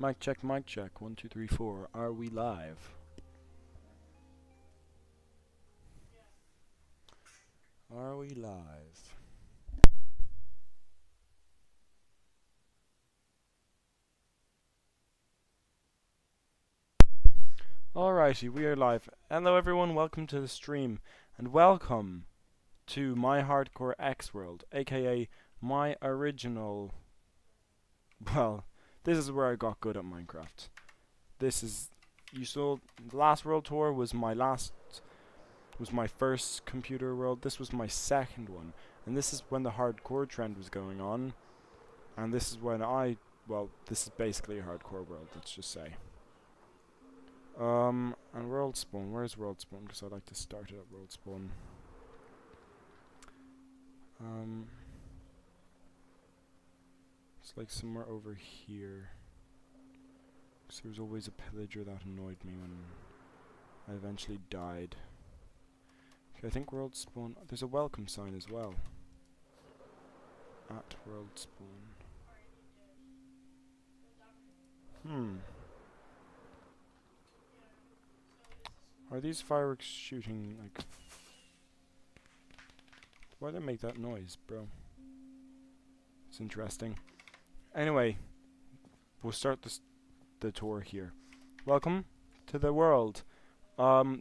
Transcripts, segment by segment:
Mic check, mic check. 1, 2, 3, 4. Are we live? Are we live? Alrighty, we are live. Hello everyone, welcome to the stream. And welcome to my Hardcore X World, aka my original... Well, this is where I got good at Minecraft. This is... You saw, the last world tour was my first computer world. This was my second one. And this is when the hardcore trend was going on. And this is when well, this is basically a hardcore world, let's just say. And world spawn, where's world spawn? Because I like to start it at world spawn. It's like somewhere over here. Because there was always a pillager that annoyed me when I eventually died. Okay, I think world spawn, there's a welcome sign as well. At world spawn. Are these fireworks shooting, like... Why do they make that noise, bro? It's interesting. Anyway, we'll start the tour here. Welcome to the world.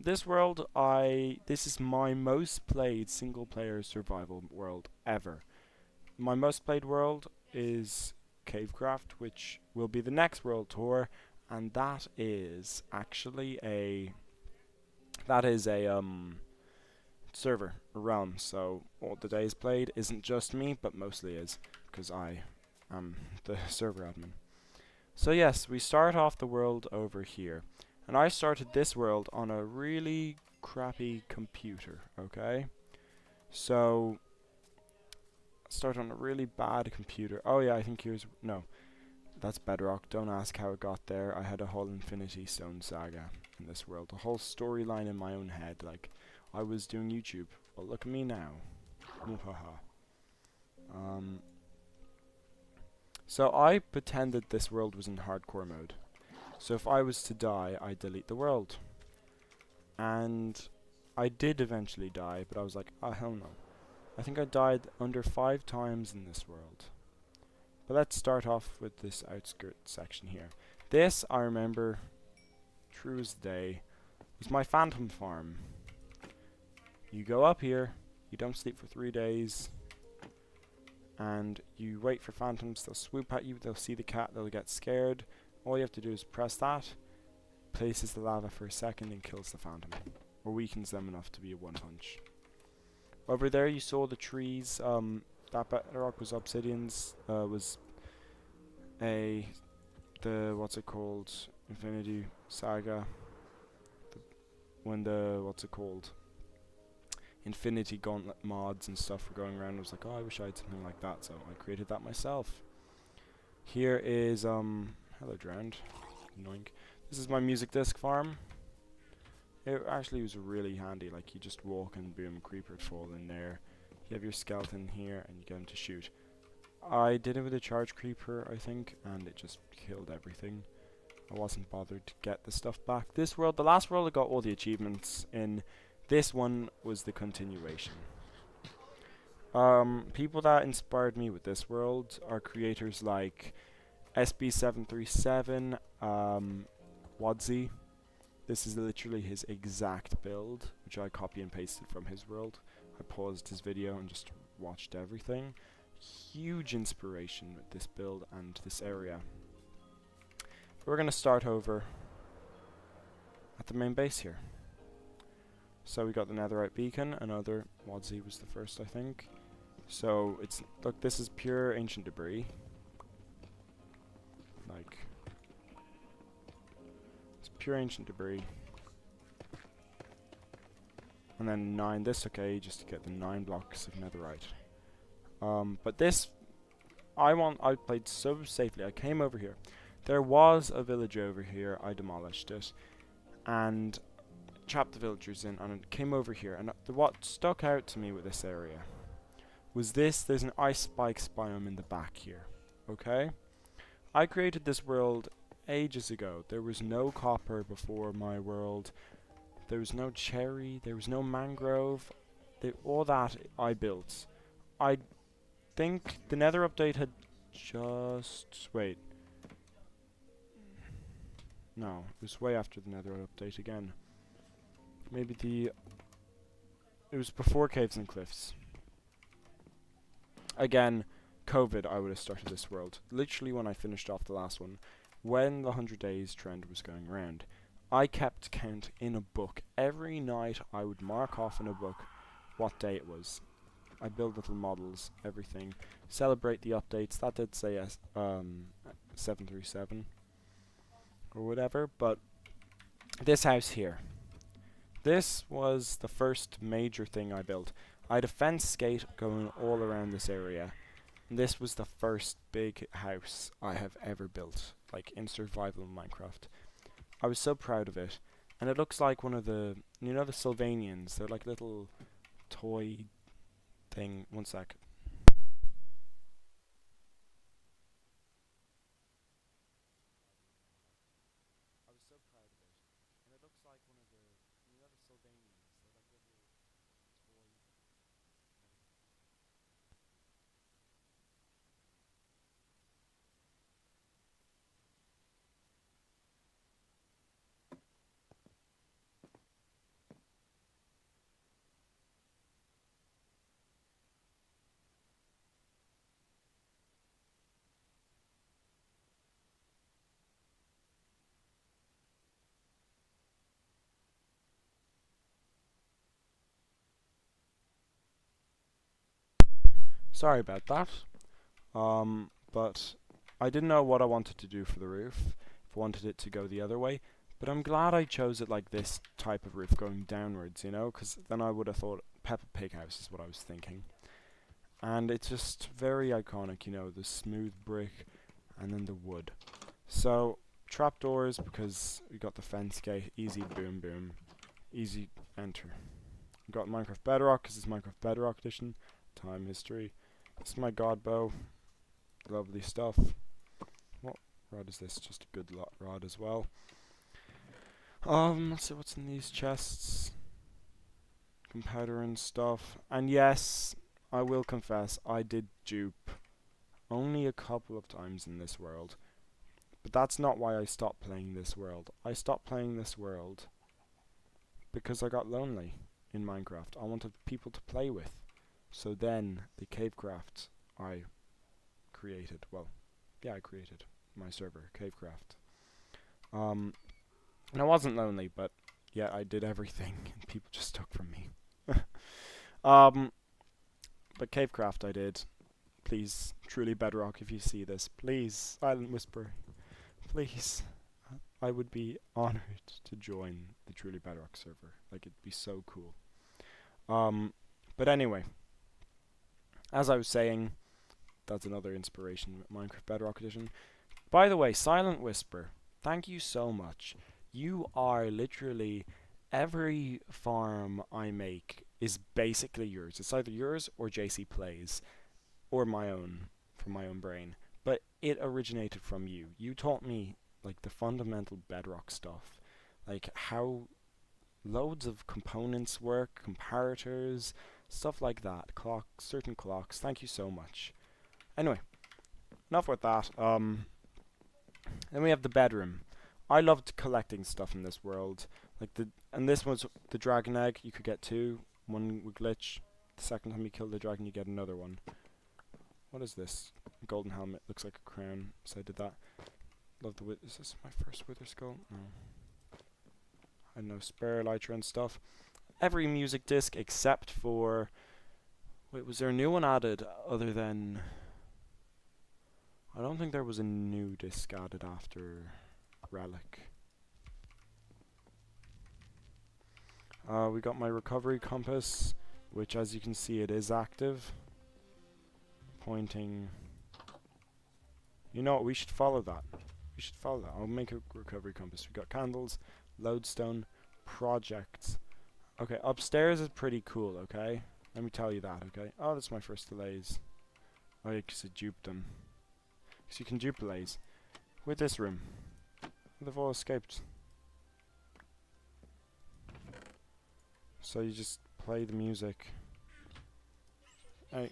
This world, this is my most played single player survival world ever. My most played world is Cavecraft, which will be the next world tour, and that is actually a server, a realm, so all the days played isn't just me, but mostly is, because I am the server admin. So yes, we start off the world over here, and I started this world on a really crappy computer, okay? So, start on a really bad computer. Oh yeah, I think no, that's Bedrock, don't ask how it got there. I had a whole Infinity Stone saga in this world, a whole storyline in my own head, like I was doing YouTube. Well, look at me now. So I pretended this world was in hardcore mode. So if I was to die, I'd delete the world. And I did eventually die, but I was like, oh hell no. I think I died under 5 times in this world. But let's start off with this outskirts section here. This, I remember, true as the day, was my phantom farm. You go up here, you don't sleep for 3 days, and you wait for phantoms. They'll swoop at you, they'll see the cat, they'll get scared. All you have to do is press that, places the lava for a second and kills the phantom, or weakens them enough to be a one punch. Over there you saw the trees, that bedrock was obsidians, was what's it called, Infinity Saga, when the, what's it called, Infinity Gauntlet mods and stuff were going around. I was like, oh, I wish I had something like that, so I created that myself. Here is, hello drowned, annoying. This is my music disc farm. It actually was really handy, like you just walk and boom, creeper would fall in there. You have your skeleton here and you get him to shoot. I did it with a charge creeper, I think, and it just killed everything. I wasn't bothered to get the stuff back. This world, the last world I got all the achievements in. This one was the continuation. People that inspired me with this world are creators like SB737, Wadzi. This is literally his exact build, which I copy and pasted from his world. I paused his video and just watched everything. Huge inspiration with this build and this area. We're going to start over at the main base here. So we got the netherite beacon, another Wadzi was the first, I think. So it's, look, this is pure ancient debris. Like, it's pure ancient debris. And then 9, this okay, just to get the 9 blocks of netherite. But this, I played so safely. I came over here. There was a village over here, I demolished it. And trapped the villagers in, and it came over here, and what stuck out to me with this area was this: there's an ice spikes biome in the back here. Okay, I created this world ages ago. There was no copper before my world. There was no cherry. There was no mangrove. All that I built. I think the Nether update had just... Wait. No, it was way after the Nether update again. Maybe it was before Caves and Cliffs. Again, COVID, I would have started this world. Literally when I finished off the last one. When the 100 days trend was going around. I kept count in a book. Every night I would mark off in a book what day it was. I build little models, everything. Celebrate the updates. That did say 737 or whatever, but this house here. This was the first major thing I built. I had a fence gate going all around this area. And this was the first big house I have ever built, like in survival Minecraft. I was so proud of it. And it looks like one of the, you know, the Sylvanians. They're like little toy thing. One sec. I was so proud of it. And it looks like one of the, you know, the Sylvanians. They're like little toy. Sorry about that. But I didn't know what I wanted to do for the roof. If I wanted it to go the other way. But I'm glad I chose it like this type of roof going downwards, you know? Because then I would have thought Peppa Pig house is what I was thinking. And it's just very iconic, you know, the smooth brick and then the wood. So, trapdoors because we got the fence gate, easy boom boom, easy enter. We got Minecraft Bedrock because it's Minecraft Bedrock edition, time history. This is my god bow, lovely stuff. What rod is this? Just a good rod as well. Let's see what's in these chests. Gunpowder and stuff. And yes, I will confess, I did dupe only a couple of times in this world. But that's not why I stopped playing this world. I stopped playing this world because I got lonely in Minecraft. I wanted people to play with. So then, the Cavecraft I created. Well, yeah, I created my server, Cavecraft. And I wasn't lonely, but yeah, I did everything and people just took from me. But Cavecraft I did. Please, truly Bedrock, if you see this, please, Silent Whisper, please. I would be honored to join the Truly Bedrock server. Like, it'd be so cool. But anyway, as I was saying, that's another inspiration with Minecraft Bedrock Edition. By the way, Silent Whisper, thank you so much. You are literally, every farm I make is basically yours. It's either yours or JC Plays, or my own, from my own brain. But it originated from you. You taught me, like, the fundamental Bedrock stuff. Like, how loads of components work, comparators, stuff like that. Clocks, certain clocks. Thank you so much. Anyway, enough with that. Then we have the bedroom. I loved collecting stuff in this world. And this was the dragon egg. You could get two. One would glitch. The second time you kill the dragon, you get another one. What is this? A golden helmet. Looks like a crown. So I did that. Love the is this my first wither skull? No. I know spare elytra and stuff. Every music disc except for... Wait, was there a new one added other than... I don't think there was a new disc added after Relic. We got my recovery compass, which as you can see it is active. Pointing... You know what, we should follow that. We should follow that. I'll make a recovery compass. We got candles, lodestone, projects. Okay, upstairs is pretty cool, okay? Let me tell you that, okay? Oh, that's my first delays. Oh yeah, because I duped them. Because you can dupe delays. With this room. They've all escaped. So you just play the music. Hey.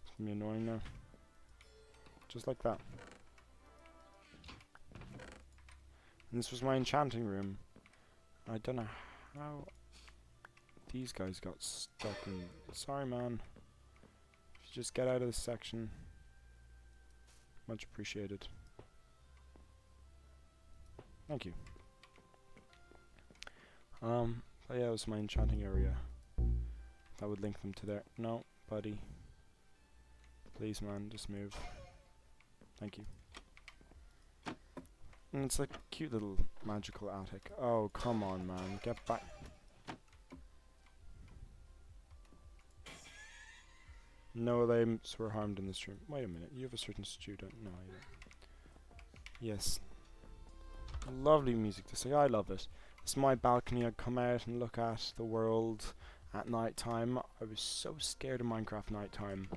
It's gonna be annoying now. Just like that. And this was my enchanting room. I don't know how these guys got stuck in... Sorry, man. If you just get out of this section. Much appreciated. Thank you. But yeah, it was my enchanting area. That would link them to there. No, buddy. Please, man, just move. Thank you. And it's like a cute little magical attic. Oh, come on, man. Get back. No limbs were harmed in this room. Wait a minute. You have a certain student. No, you don't. Yes. Lovely music to sing. I love it. It's my balcony. I'd come out and look at the world at night time. I was so scared of Minecraft nighttime.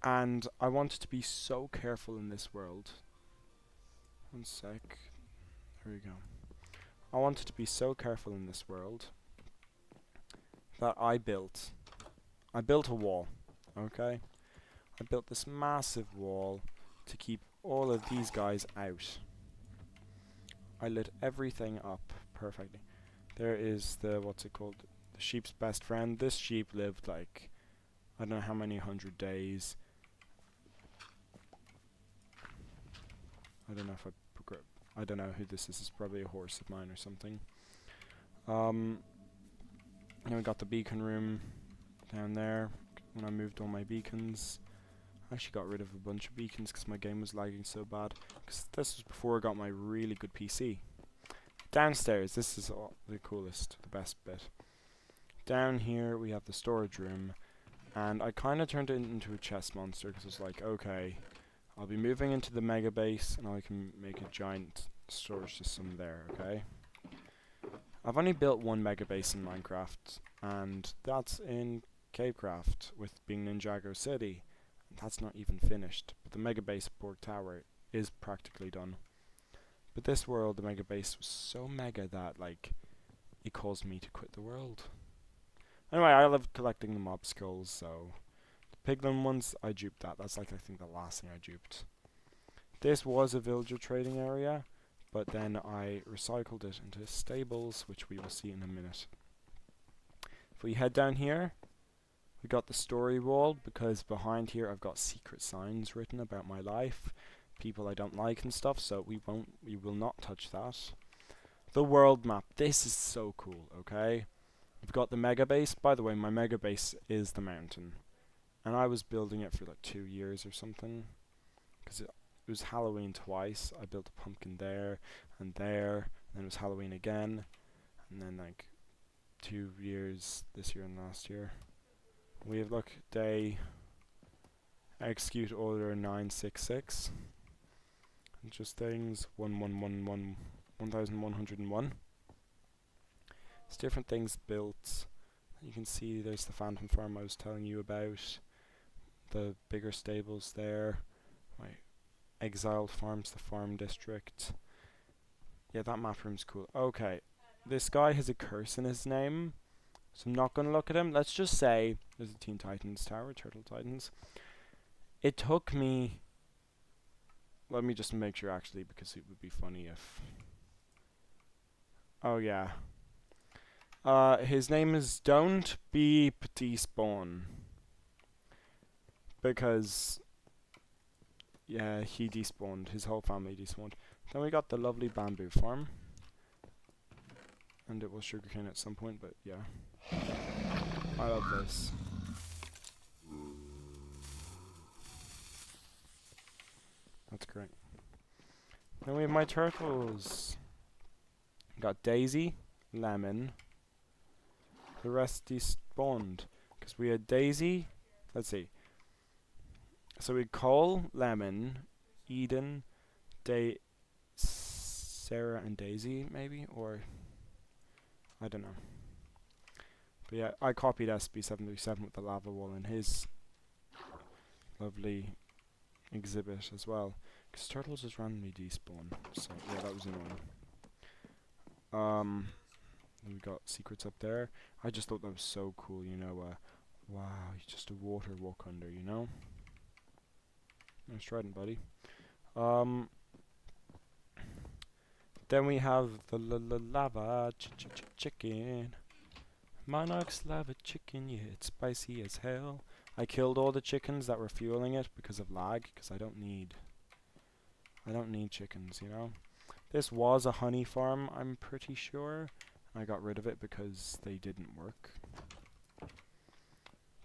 And I wanted to be so careful in this world. One sec. There we go. I wanted to be so careful in this world that I built a wall, okay? I built this massive wall to keep all of these guys out. I lit everything up perfectly. There is the, what's it called? The sheep's best friend. This sheep lived like, I don't know how many 100 days. I don't know if I don't know who this is. It's probably a horse of mine or something. Then we got the beacon room down there. When I moved all my beacons, I actually got rid of a bunch of beacons because my game was lagging so bad. Because this was before I got my really good PC. Downstairs, this is the coolest, the best bit. Down here we have the storage room, and I kind of turned it into a chest monster because it's like, okay, I'll be moving into the mega base and I can make a giant storage system there, okay? I've only built one mega base in Minecraft, and that's in Cavecraft with being Ninjago City. That's not even finished, but the mega base Borg Tower is practically done. But this world, the mega base was so mega that like it caused me to quit the world. Anyway, I love collecting the mob skulls, so the piglin ones, I duped that. That's like I think the last thing I duped. This was a villager trading area, but then I recycled it into stables, which we will see in a minute. If we head down here, we got the story wall, because behind here I've got secret signs written about my life, people I don't like and stuff, so we will not touch that. The world map, this is so cool, okay? We've got the mega base. By the way, my mega base is the mountain, and I was building it for like 2 years or something, because it was Halloween twice. I built a pumpkin there, and then it was Halloween again, and then like 2 years, this year and last year. We have, look, day, execute order 966, and just things, 1101. It's different things built. You can see there's the Phantom Farm I was telling you about, the bigger stables there, my exiled farms, the farm district. Yeah, that map room's cool. Okay, this guy has a curse in his name, so I'm not going to look at him. Let's just say there's a Teen Titans tower, Turtle Titans. It took me... Let me just make sure actually, because it would be funny if... Oh yeah. His name is Don't Be Petit Spawn. Because... yeah, he despawned. His whole family despawned. Then we got the lovely bamboo farm. And it was sugarcane at some point, but yeah. I love this. That's great. Then we have my turtles. Got Daisy, Lemon. The rest despawned. Because we had Daisy. Let's see. So we had Cole, Lemon, Eden, Sarah and Daisy, maybe? Or... I don't know. But yeah, I copied SB737 with the lava wall in his lovely exhibit as well. Because turtles just randomly despawn. So, yeah, that was annoying. We got secrets up there. I just thought that was so cool, you know. Wow, just a water walk under, you know. Nice trident, buddy. Then we have the lava chicken. Monarch's lava chicken, yeah, it's spicy as hell. I killed all the chickens that were fueling it because of lag, because I don't need chickens, you know. This was a honey farm, I'm pretty sure. I got rid of it because they didn't work.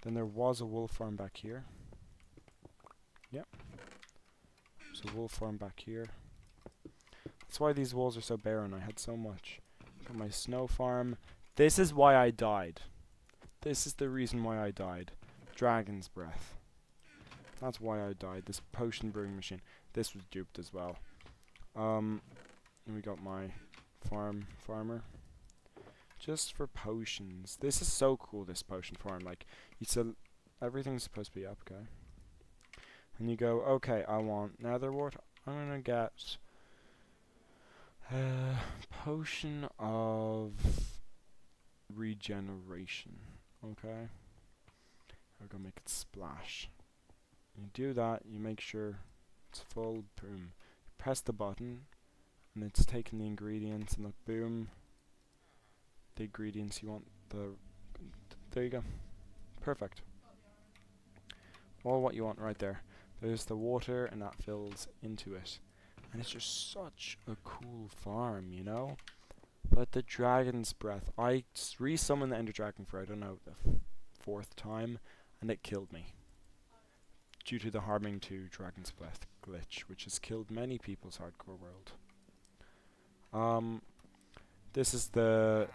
Then there was a wool farm back here. Yep. There's a wool farm back here. That's why these walls are so barren. I had so much. Got my snow farm. This is why I died. This is the reason why I died. Dragon's breath. That's why I died. This potion brewing machine. This was duped as well. And we got my farmer. Just for potions. This is so cool, this potion farm. Like, you said, everything's supposed to be up, okay? And you go, okay, I want netherwort. I'm gonna get potion of regeneration. Okay? I'm gonna make it splash. You do that, you make sure it's full, boom. You press the button, and it's taking the ingredients, and look, boom. The ingredients you want, there you go. Perfect. All what you want right there. There's the water, and that fills into it. And it's just such a cool farm, you know? But the dragon's breath, I re-summoned the ender dragon for, I don't know, the fourth time, and it killed me. Due to the harming to dragon's breath glitch, which has killed many people's hardcore world. This is the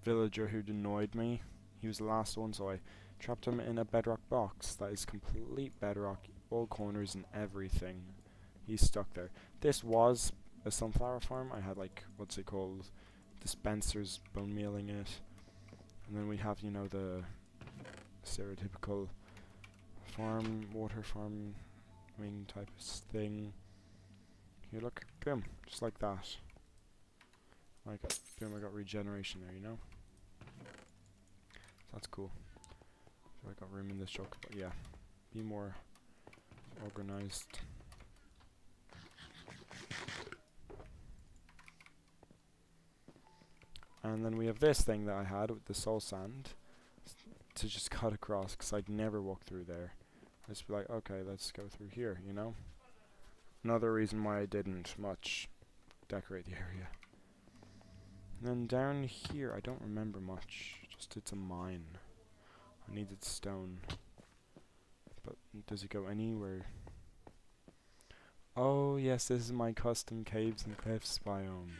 villager who annoyed me. He was the last one, so I trapped him in a bedrock box. That is complete bedrock, all corners and everything. He's stuck there. This was a sunflower farm. I had, like, what's it called? Dispensers bone mealing it. And then we have, you know, the stereotypical water farming type of thing. Here, look, boom, just like that. Like, boom, I got regeneration there, you know? That's cool. So I got room in this truck, but yeah, be more organized. And then we have this thing that I had with the soul sand to just cut across, because I'd never walk through there. I'd just be like, okay, let's go through here, you know? Another reason why I didn't much decorate the area. And then down here, I don't remember much, just it's a mine. I needed stone. But does it go anywhere? Oh yes, this is my custom caves and cliffs biome.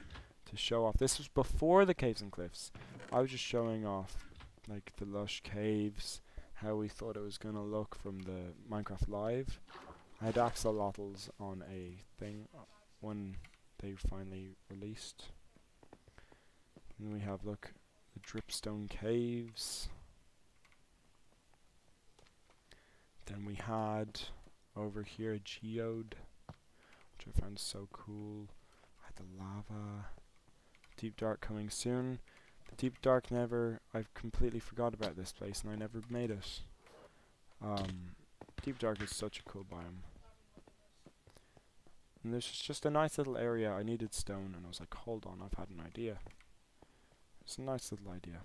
To show off. This was before the caves and cliffs. I was just showing off like the lush caves, how we thought it was gonna look from the Minecraft Live. I had axolotls on a thing when they finally released. And we have, look, the dripstone caves. Then we had over here a geode, which I found so cool. I had the lava. Deep Dark coming soon. The Deep Dark I've completely forgot about this place and I never made it. Deep Dark is such a cool biome. And this is just a nice little area. I needed stone and I was like, hold on, I've had an idea. It's a nice little idea.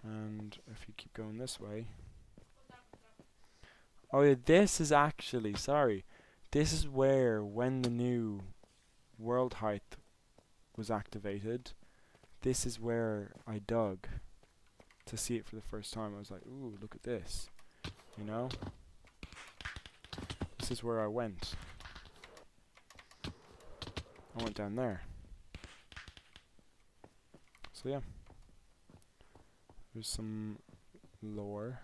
And if you keep going this way. Oh yeah, this is actually, sorry. This is where, when the new world height was activated, this is where I dug to see it for the first time. I was like, ooh, look at this. You know? This is where I went. I went down there. So yeah. There's some lore.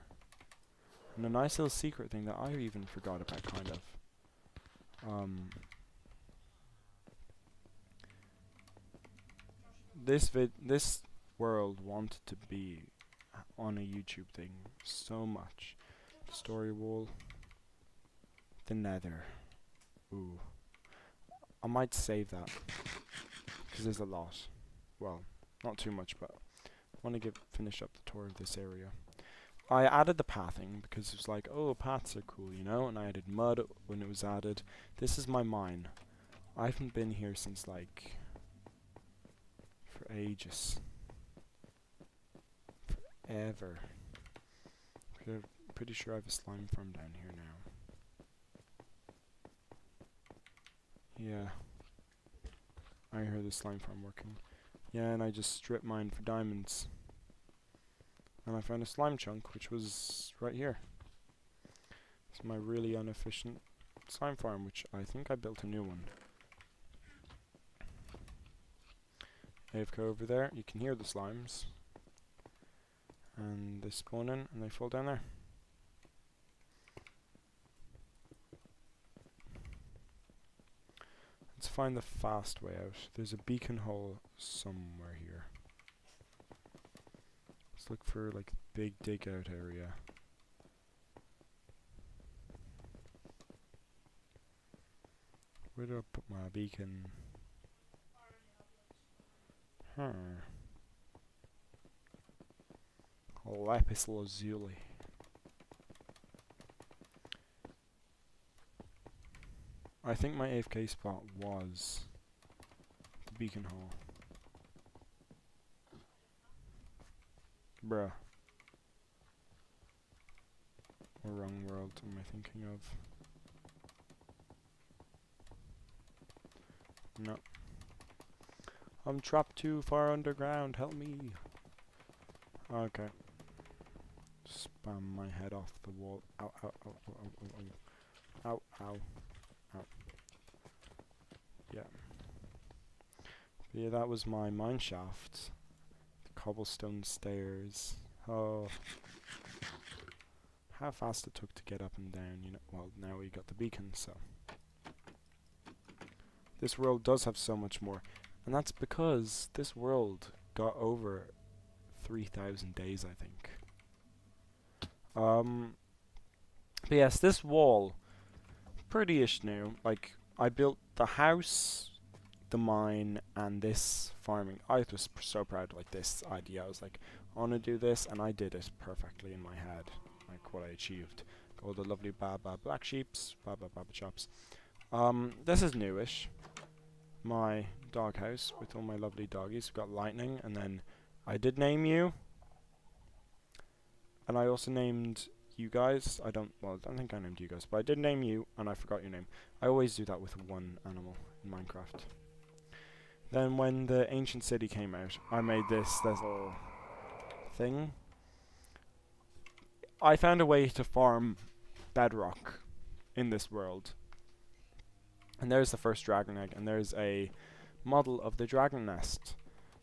And a nice little secret thing that I even forgot about, kind of. This world wanted to be on a YouTube thing so much. Story wall. the nether. Ooh. I might save that. Because there's a lot. Well, not too much, but I want to finish up the tour of this area. I added the pathing because it was like, oh, paths are cool, you know? And I added mud when it was added. This is my mine. I haven't been here since, like, for ages. Forever. Pretty sure I have a slime farm down here now. Yeah. I heard the slime farm working. Yeah, and I just strip mined for diamonds. And I found a slime chunk, which was right here. It's my really inefficient slime farm, which I think I built a new one. AFK over there, you can hear the slimes. And they spawn in and they fall down there. Let's find the fast way out. There's a beacon hole somewhere here. Let's look for like big dig out area. Where do I put my beacon? Lapis lazuli. I think my AFK spot was the beacon hole. Bruh. What wrong world am I thinking of? No. I'm trapped too far underground, help me. Okay. Spam my head off the wall. Ow, ow, ow, ow, ow, ow, ow, ow, ow. Yeah. But yeah, that was my mine shaft. The cobblestone stairs. Oh. How fast it took to get up and down, you know. Well, now we got the beacon, so. This world does have so much more. And that's because this world got over 3,000 days, I think. But yes, this wall, pretty-ish new. Like, I built the house, the mine, and this farming. I was so proud of like this idea. I was like, I want to do this, and I did it perfectly in my head. Like what I achieved. All the lovely Baba black sheeps, Baba chops. This is newish. My doghouse with all my lovely doggies. We've got lightning, and then I did name you. And I also named you guys. I don't think I named you guys, but I did name you, and I forgot your name. I always do that with one animal in Minecraft. Then when the ancient city came out, I made this little thing. I found a way to farm bedrock in this world. And there's the first dragon egg, and there's a model of the dragon nest.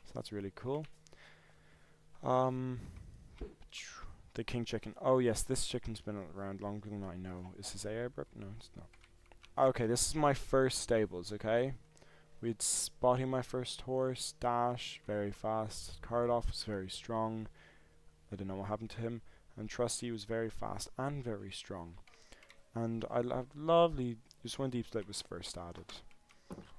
So that's really cool. The king chicken. Oh yes, this chicken's been around longer than I know. Is this AI brick? No, it's not. Okay, this is my first stables, okay? We'd Spotty, my first horse. Dash, very fast. Cardoff was very strong. I don't know what happened to him. And Trusty was very fast and very strong. And I have lovely... Just when Deep Slate was first added.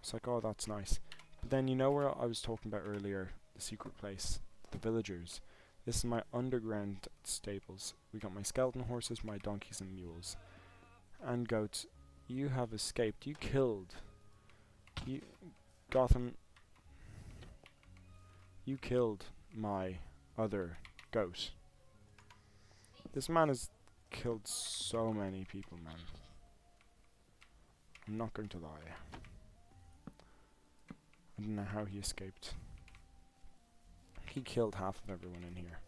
It's like, oh, that's nice. But then you know where I was talking about earlier? The secret place. The villagers. This is my underground stables. We got my skeleton horses, my donkeys and mules. And goats. You have escaped. You killed. You... Gotham... You killed my other goat. This man has killed so many people, man. I'm not going to lie. I don't know how he escaped. He killed half of everyone in here.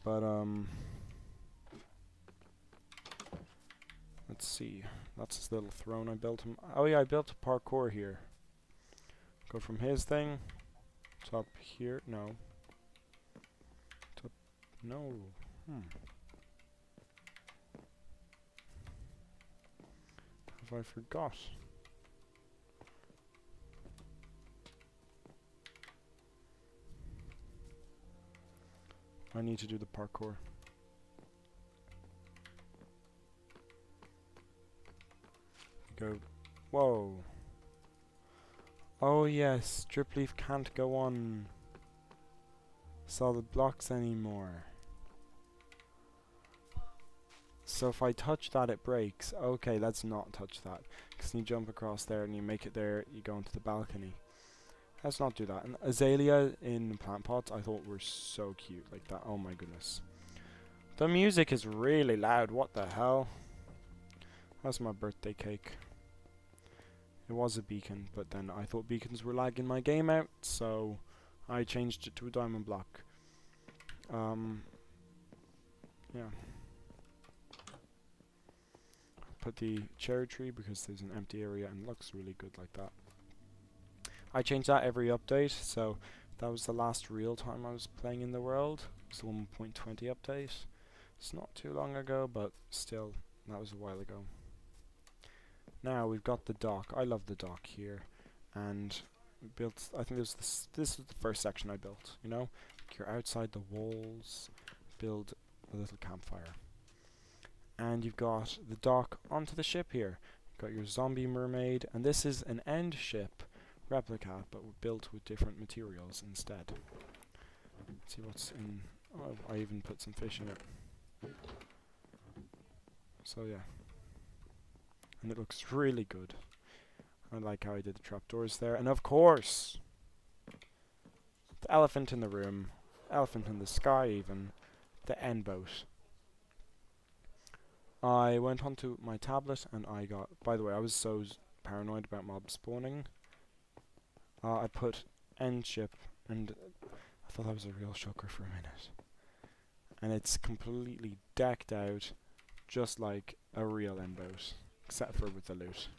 But, let's see. That's his little throne I built him. Oh yeah, I built a parkour here. Go from his thing. Top here. No. Top. No. Have I forgot? I need to do the parkour. Go. Whoa. Oh yes, drip leaf can't go on solid blocks anymore. So if I touch that, it breaks. Okay, let's not touch that. Because you jump across there and you make it there, you go into the balcony. Let's not do that. And azalea in plant pots, I thought were so cute. Like that. Oh my goodness. The music is really loud. What the hell? That's my birthday cake. It was a beacon, but then I thought beacons were lagging my game out, so I changed it to a diamond block. Yeah. Put the cherry tree because there's an empty area and it looks really good like that. I change that every update, so that was the last real time I was playing in the world. It's the 1.20 update. It's not too long ago, but still, that was a while ago. Now we've got the dock. I love the dock here, and built. I think this is the first section I built. You know, you're outside the walls, build a little campfire, and you've got the dock onto the ship here. You've got your zombie mermaid, and this is an end ship replica, but built with different materials instead. Let's see what's in. Oh, I even put some fish in it. So yeah. And it looks really good. I like how I did the trapdoors there. And of course, the elephant in the room, elephant in the sky even, the end boat. I went onto my tablet and I got, by the way, I was so paranoid about mob spawning. I put end ship and I thought that was a real shocker for a minute. And it's completely decked out just like a real end boat. Except for with the loot.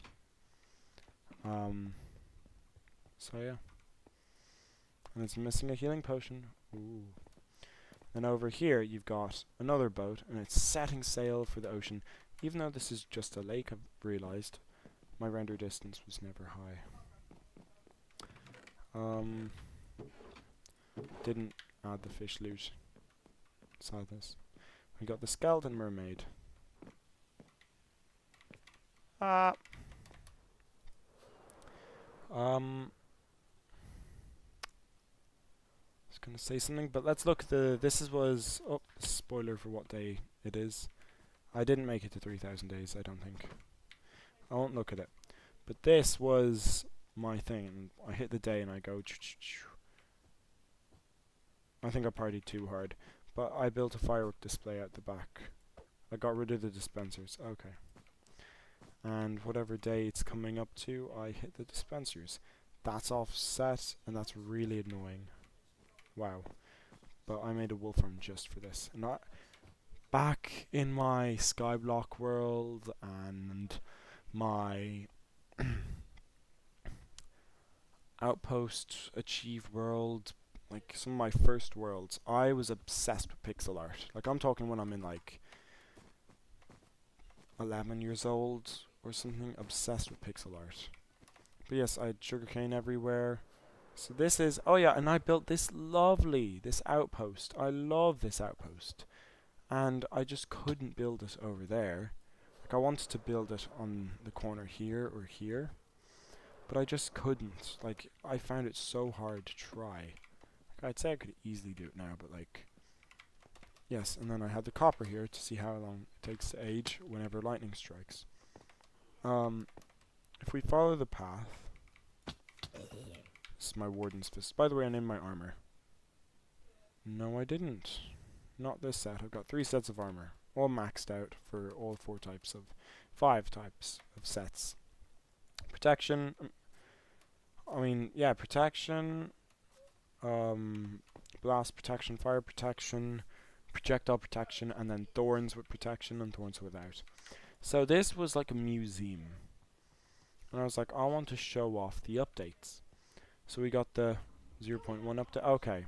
So yeah. And it's missing a healing potion. Ooh. And over here you've got another boat and it's setting sail for the ocean. Even though this is just a lake, I've realized my render distance was never high. Didn't add the fish loot inside this. We got the skeleton mermaid. I was gonna say something, but let's look. Was spoiler for what day it is. I didn't make it to 3,000 days. I don't think. I won't look at it. But this was my thing. And I hit the day and I go. I think I partied too hard, but I built a firework display at the back. I got rid of the dispensers. Okay. And whatever day it's coming up to, I hit the dispensers. That's offset, and that's really annoying. Wow. But I made a wool farm just for this. And back in my Skyblock world and my Outpost Achieve world, like some of my first worlds, I was obsessed with pixel art. Like I'm talking when I'm in like 11 years old or something, obsessed with pixel art. But yes, I had sugarcane everywhere. So this is, oh yeah, and I built this outpost. I love this outpost. And I just couldn't build it over there. Like I wanted to build it on the corner here or here. But I just couldn't. Like, I found it so hard to try. Like, I'd say I could easily do it now, but like, yes, and then I had the copper here to see how long it takes to age whenever lightning strikes. If we follow the path, this is my warden's fist. By the way, I named my armor. No, I didn't. Not this set. I've got 3 sets of armor, all maxed out for all 5 types of sets. Protection. Protection. Blast protection, fire protection, projectile protection, and then thorns with protection and thorns without. So this was like a museum. And I was like, I want to show off the updates. So we got the 0.1 update. Okay.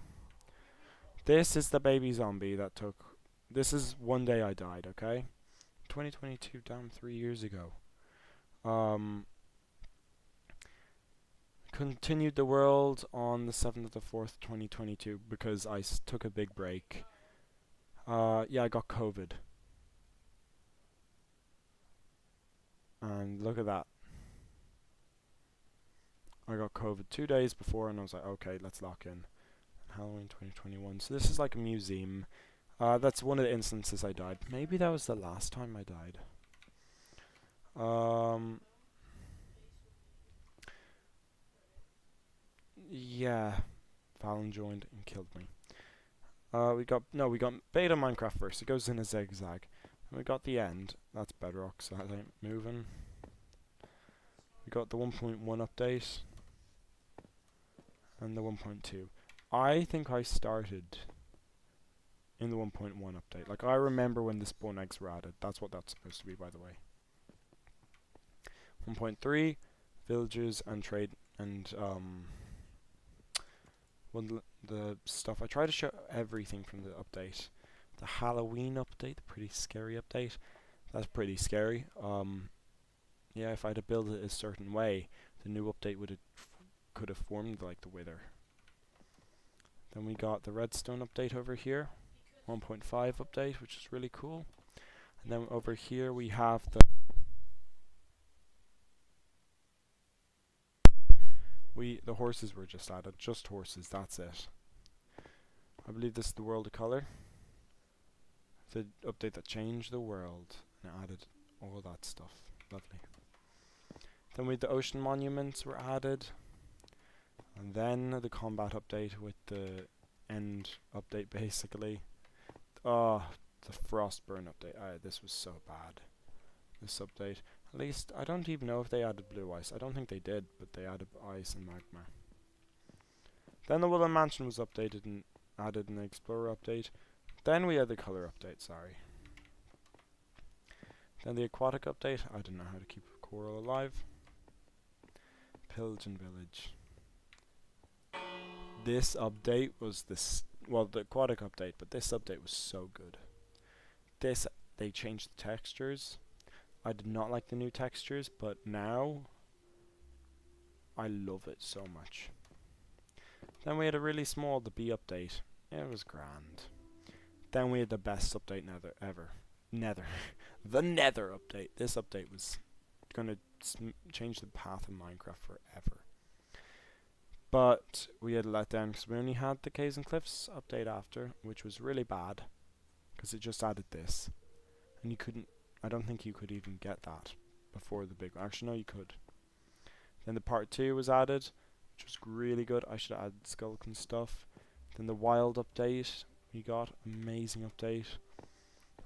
This is the baby zombie that took... This is one day I died, okay? 2022, damn, 3 years ago. Continued the world on the 7th of the 4th, 2022, because I took a big break. Yeah, I got COVID. And look at that. I got COVID 2 days before, and I was like, okay, let's lock in. Halloween 2021. So this is like a museum. That's one of the instances I died. Maybe that was the last time I died. Yeah. Fallon joined and killed me. We got beta Minecraft first. It goes in a zigzag. And we got the end. That's Bedrock, so that ain't moving. We got the 1.1 update and the 1.2. I think I started in the 1.1 update. Like, I remember when the spawn eggs were added. That's what that's supposed to be, by the way. 1.3, villages and trade and the stuff. I try to show everything from the update. The Halloween update, the pretty scary update. That's pretty scary. Yeah, if I had to build it a certain way, the new update could have formed like the Wither. Then we got the Redstone update over here, 1.5 update, which is really cool. And then over here we have the horses were just added, just horses, that's it. I believe this is the World of Color. The update that changed the world and added all that stuff. Lovely. Then the ocean monuments were added. And then the combat update with the end update basically. Oh, the Frostburn update. This was so bad. This update. At least, I don't even know if they added blue ice. I don't think they did, but they added ice and magma. Then the Wooden Mansion was updated and added an Explorer update. Then we had the color update, sorry. Then the aquatic update. I don't know how to keep coral alive. Pillagen Village. This update was the aquatic update, but this update was so good. They changed the textures. I did not like the new textures, but now I love it so much. Then we had a really small the bee update. It was grand. Then we had the best update ever. The Nether update. This update was gonna change the path of Minecraft forever. But we had a letdown because we only had the Caves and Cliffs update after, which was really bad because it just added this, and you couldn't. I don't think you could even get that before the big. Actually, no, you could. Then the part 2 was added, which was really good. I should have added skeleton stuff. Then the wild update we got, amazing update.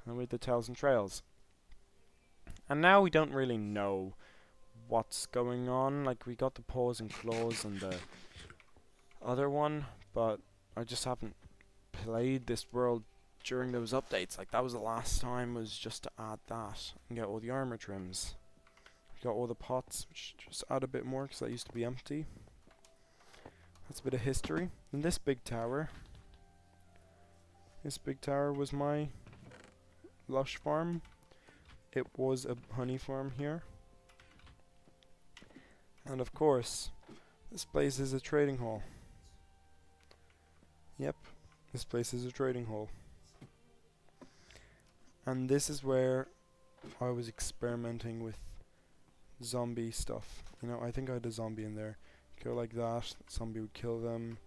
And with the Tales and Trails. And now we don't really know what's going on. Like, we got the paws and claws and the other one, but I just haven't played this world during those updates. Like, that was the last time, was just to add that and get all the armor trims. We got all the pots, which just add a bit more because that used to be empty. That's a bit of history. And this big tower. This big tower was my lush farm. It was a honey farm here. And of course, this place is a trading hall. Yep, this place is a trading hall. And this is where I was experimenting with zombie stuff. You know, I think I had a zombie in there. Go like that, zombie would kill them.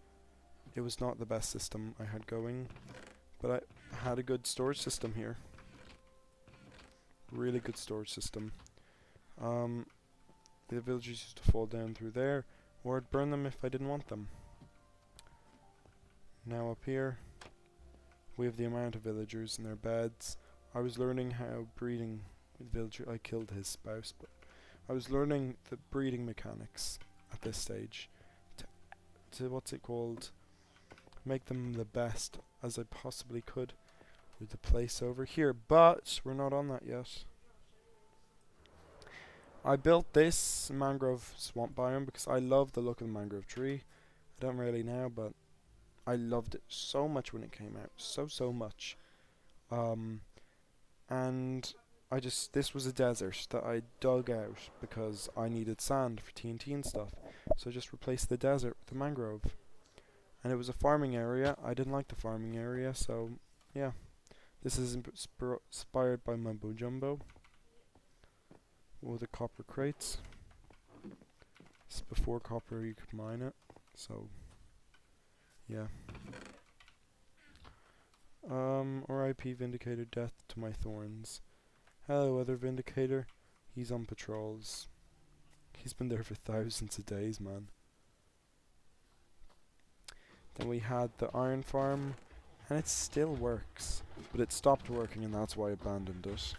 It was not the best system I had going, but I had a good storage system here. Really good storage system. The villagers used to fall down through there, or I'd burn them if I didn't want them. Now up here, we have the amount of villagers in their beds. I was learning how breeding with villager. I killed his spouse, but I was learning the breeding mechanics at this stage to what's it called, make them the best as I possibly could with the place over here, but we're not on that yet. I built this mangrove swamp biome because I love the look of the mangrove tree. I don't really now, but I loved it so much when it came out, so much. And this was a desert that I dug out because I needed sand for TNT and stuff. So I just replaced the desert with the mangrove. And it was a farming area. I didn't like the farming area, so yeah. This is inspired by Mumbo Jumbo. All the copper crates. This is before copper you could mine it, so yeah. R.I.P. Vindicator, death to my thorns. Hello, other Vindicator. He's on patrols. He's been there for thousands of days, man. Then we had the iron farm, and it still works, but it stopped working, and that's why I abandoned it.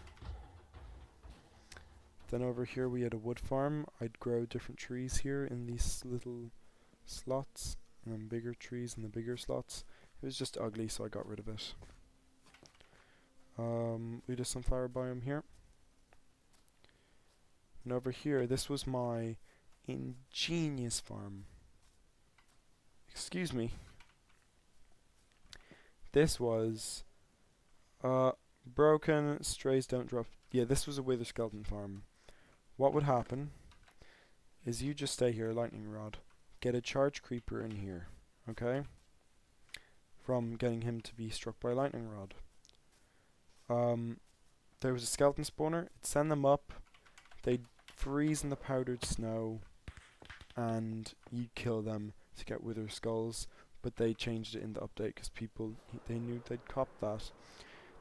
Then over here we had a wood farm. I'd grow different trees here in these little slots, and then bigger trees in the bigger slots. It was just ugly, so I got rid of it. We had a sunflower biome here. And over here, this was my ingenious farm. Excuse me. This was broken, strays don't drop. Yeah, this was a wither skeleton farm. What would happen is you just stay here, lightning rod, get a charge creeper in here, okay? From getting him to be struck by lightning rod. There was a skeleton spawner. It'd send them up. They'd freeze in the powdered snow, and you'd kill them to get wither skulls. But they changed it in the update because people they knew they'd cop that.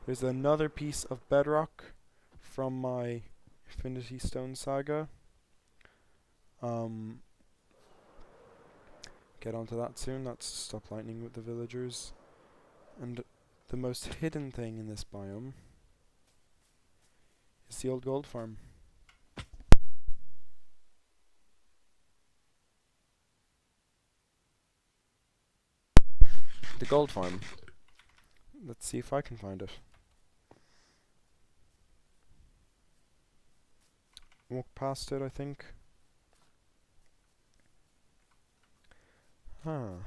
There's another piece of bedrock from my Infinity Stone saga. Get onto that soon. That's to stop lightning with the villagers. And the most hidden thing in this biome is the old gold farm. The gold farm. Let's see if I can find it. Walk past it, I think. Huh.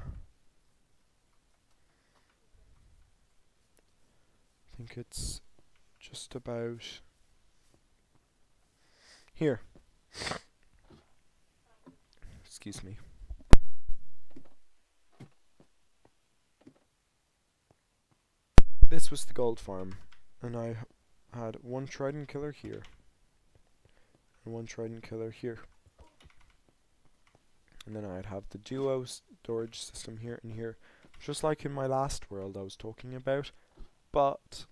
I think it's just about here. Excuse me. This was the gold farm, and I had one trident killer here, and one trident killer here. And then I'd have the duo storage system here and here, just like in my last world I was talking about. But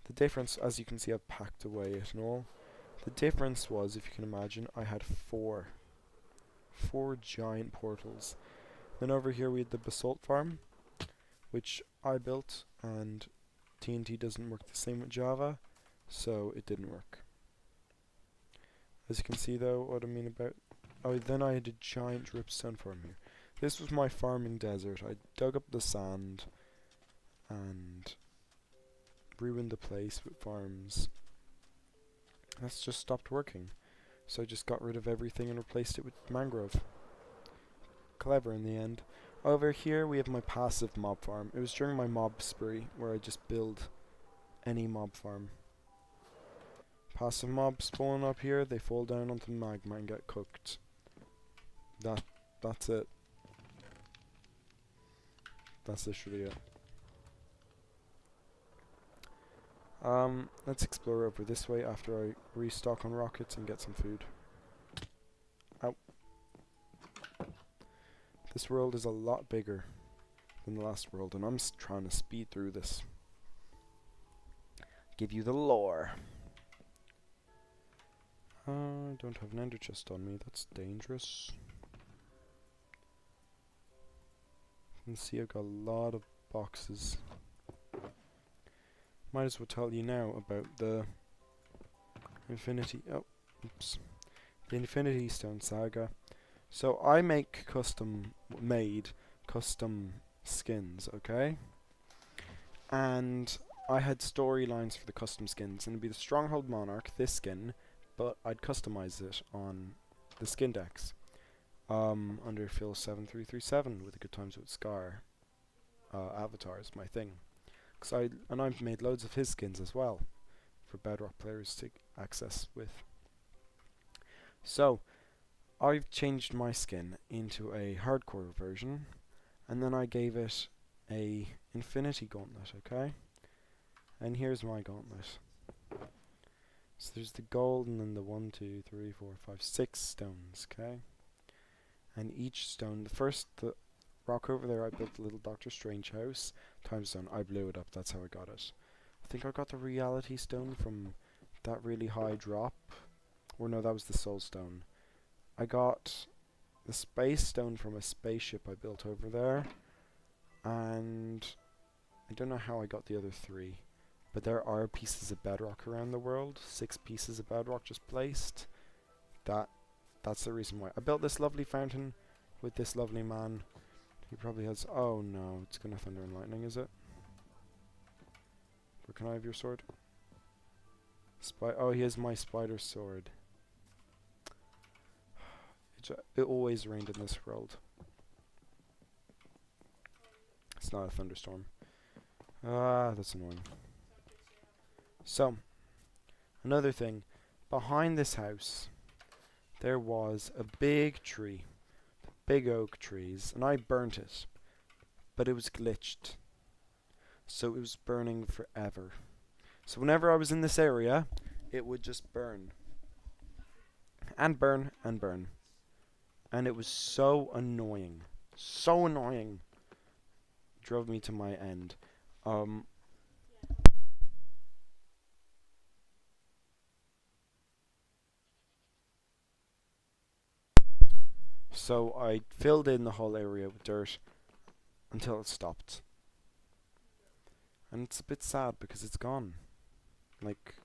the difference, as you can see, I've packed away it and all. The difference was, if you can imagine, I had four giant portals. Then over here we had the basalt farm, which I built, and TNT doesn't work the same with Java, so it didn't work. As you can see though, what I mean about... Oh, then I had a giant dripstone farm here. This was my farming desert. I dug up the sand and ruined the place with farms. That's just stopped working. So I just got rid of everything and replaced it with mangrove. Clever in the end. Over here we have my passive mob farm. It was during my mob spree where I just build any mob farm. Passive mobs spawn up here, they fall down onto the magma and get cooked. That's it. That's literally it. Let's explore over this way after I restock on rockets and get some food. Ow. This world is a lot bigger than the last world, and I'm trying to speed through this. Give you the lore. I don't have an ender chest on me, that's dangerous. You can see I've got a lot of boxes. Might as well tell you now about the Infinity... Oh, oops. The Infinity Stone Saga. So I make custom-made custom skins, okay? And I had storylines for the custom skins, and it'd be the Stronghold Monarch, this skin, but I'd customize it on the skin decks. Under Phil7337 with the Good Times with Scar avatar is my thing. And I've made loads of his skins as well for Bedrock players to access with. So I've changed my skin into a hardcore version, and then I gave it a infinity gauntlet, okay? And here's my gauntlet. So there's the gold and then the 1, 2, 3, 4, 5, 6 stones, okay? And each stone, the rock over there, I built a little Doctor Strange house. Time stone, I blew it up, that's how I got it. I think I got the reality stone from that really high drop. Or no, that was the soul stone. I got the space stone from a spaceship I built over there. And I don't know how I got the other 3. But there are pieces of bedrock around the world. 6 pieces of bedrock just placed. That's the reason why. I built this lovely fountain with this lovely man. He probably has... Oh no, it's gonna thunder and lightning, is it? Where can I have your sword? Oh, he has my spider sword. It always rained in this world. It's not a thunderstorm. Ah, that's annoying. So, another thing. Behind this house, there was a big tree. Big oak trees. And I burnt it. But it was glitched. So it was burning forever. So whenever I was in this area, it would just burn. And burn and burn. And it was so annoying. So annoying. Drove me to my end. So I filled in the whole area with dirt until it stopped. And it's a bit sad because it's gone. Like,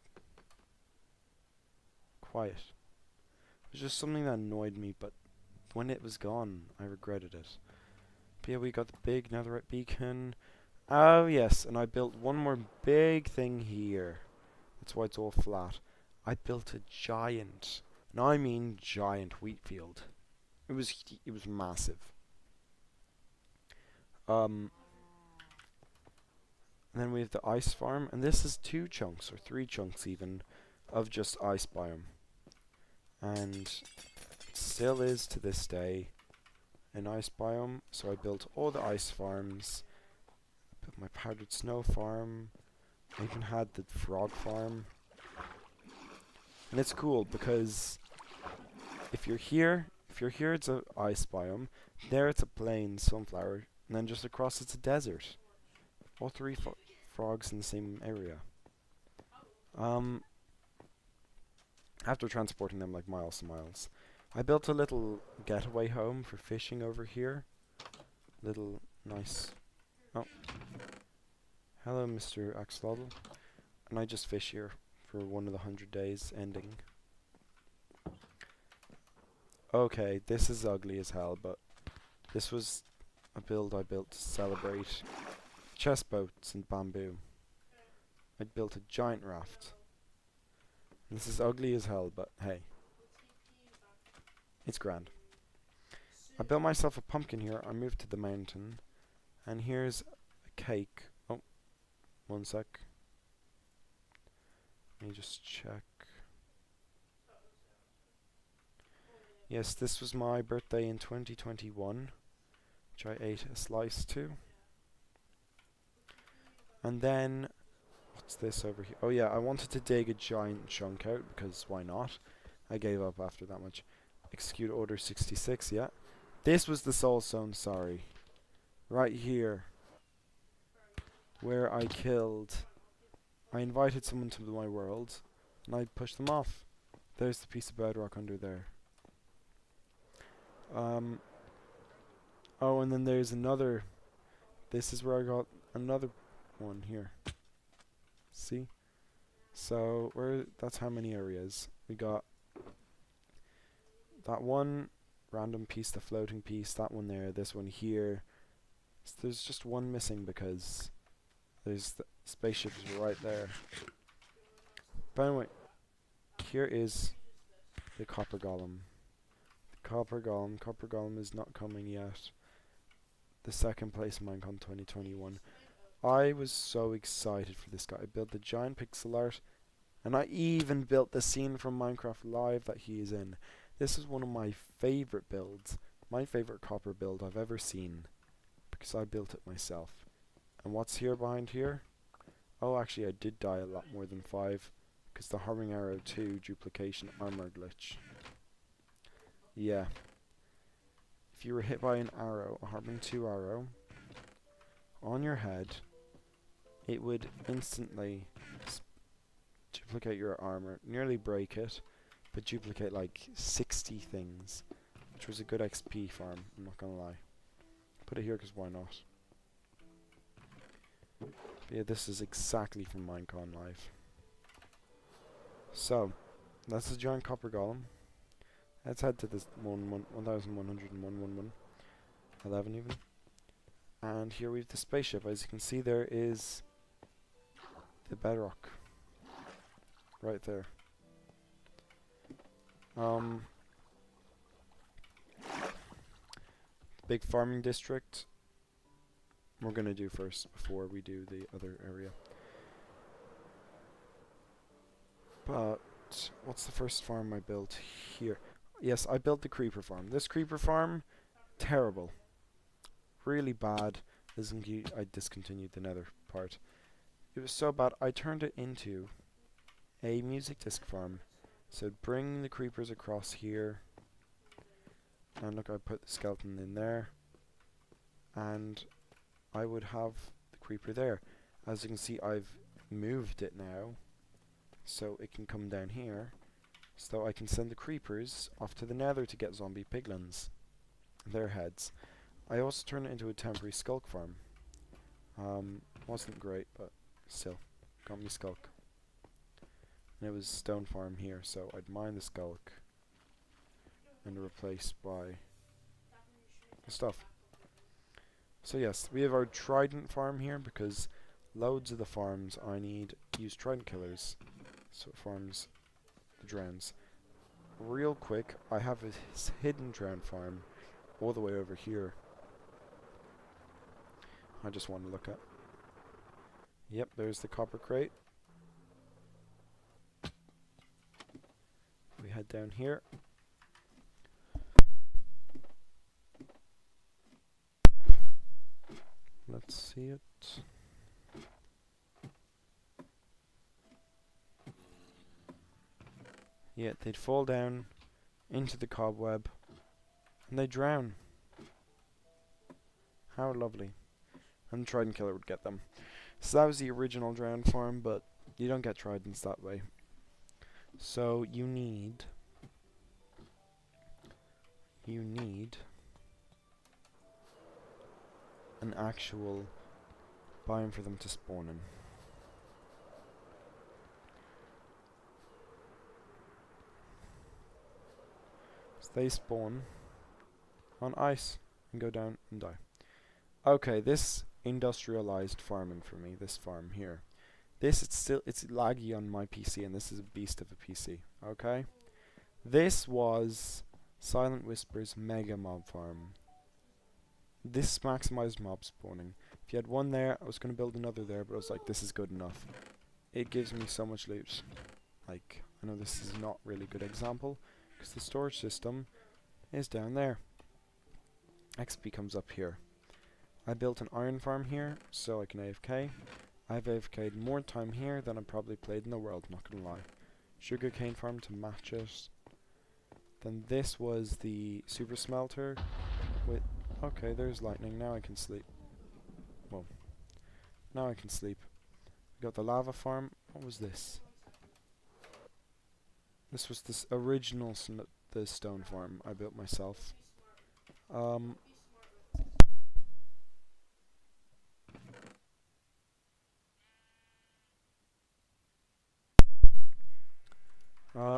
quiet. It was just something that annoyed me, but when it was gone, I regretted it. But yeah, we got the big netherite beacon. Oh yes, and I built one more big thing here. That's why it's all flat. I built a giant, and I mean giant wheat field. It was massive. And then we have the ice farm, and this is 2 chunks, or 3 chunks even, of just ice biome. And it still is to this day an ice biome, so I built all the ice farms, built my powdered snow farm, I even had the frog farm. And it's cool because if you're here it's an ice biome, there it's a plain sunflower, and then just across it's a desert. All 3 frogs in the same area. After transporting them like miles and miles, I built a little getaway home for fishing over here. Little nice... Oh. Hello, Mr. Axolotl. And I just fish here for one of the 100 days ending. Okay, this is ugly as hell, but this was a build I built to celebrate chest boats and bamboo. I built a giant raft. This is ugly as hell, but hey. It's grand. I built myself a pumpkin here. I moved to the mountain. And here's a cake. Oh, one sec. Let me just check. Yes, this was my birthday in 2021, which I ate a slice too. And then, what's this over here? Oh yeah, I wanted to dig a giant chunk out, because why not? I gave up after that much. Execute order 66, yeah. This was the soul stone, sorry. Right here. Where I invited someone to my world, and I pushed them off. There's the piece of bedrock under there. Oh, and then there's another. This is where I got another one here. See? So, that's how many areas. We got that one random piece, the floating piece, that one there, this one here. So there's just one missing because there's the spaceship is right there. But anyway, here is the copper golem. Copper Golem is not coming yet. The second place in Minecon 2021. I was so excited for this guy. I built the giant pixel art, and I even built the scene from Minecraft Live that he is in. This is one of my favorite builds, my favorite copper build I've ever seen, because I built it myself. And what's here behind here? Oh, actually I did die a lot more than 5, because the Homing Arrow 2 duplication armor glitch. Yeah. If you were hit by an arrow, a Harming 2 arrow, on your head, it would instantly duplicate your armor, nearly break it, but duplicate like 60 things, which was a good XP farm, I'm not gonna lie. Put it here because why not? But yeah, this is exactly from Minecon Live. So, that's the giant copper golem. Let's head to this 1111 even. And here we have the spaceship. As you can see, there is the Bedrock. Right there. Big farming district we're gonna do first before we do the other area. But what's the first farm I built here? Yes, I built the creeper farm. This creeper farm, terrible. Really bad. I discontinued the nether part. It was so bad I turned it into a music disc farm. So bring the creepers across here. And look, I put the skeleton in there. And I would have the creeper there. As you can see, I've moved it now. So it can come down here. So I can send the creepers off to the nether to get zombie piglins. Their heads. I also turned it into a temporary skulk farm. Wasn't great, but still. Got me skulk. And it was stone farm here, so I'd mine the skulk and replace by the stuff. So yes, we have our trident farm here because loads of the farms I need use trident killers, so it farms the drowns. Real quick, I have a hidden drown farm all the way over here. I just want to look at. Yep, there's the copper crate. We head down here. Let's see it. Yeah, they'd fall down into the cobweb and they drown. How lovely. And the trident killer would get them. So that was the original drown farm, but you don't get tridents that way. So you need an actual biome for them to spawn in. So they spawn on ice and go down and die. Okay, this industrialized farming for me, this farm here. It's laggy on my PC, and this is a beast of a PC, okay? This was Silent Whisper's mega mob farm. This maximized mob spawning. If you had one there, I was going to build another there, but I was like, this is good enough. It gives me so much loot. Like, I know this is not really a good example, because the storage system is down there. XP comes up here. I built an iron farm here, so I can AFK. I've AFK'd more time here than I've probably played in the world, not gonna lie. Sugarcane farm to match it. Then this was the super smelter with... Okay, there's lightning, now I can sleep. Well, now I can sleep. We got the lava farm. What was this? This was this original the stone farm I built myself.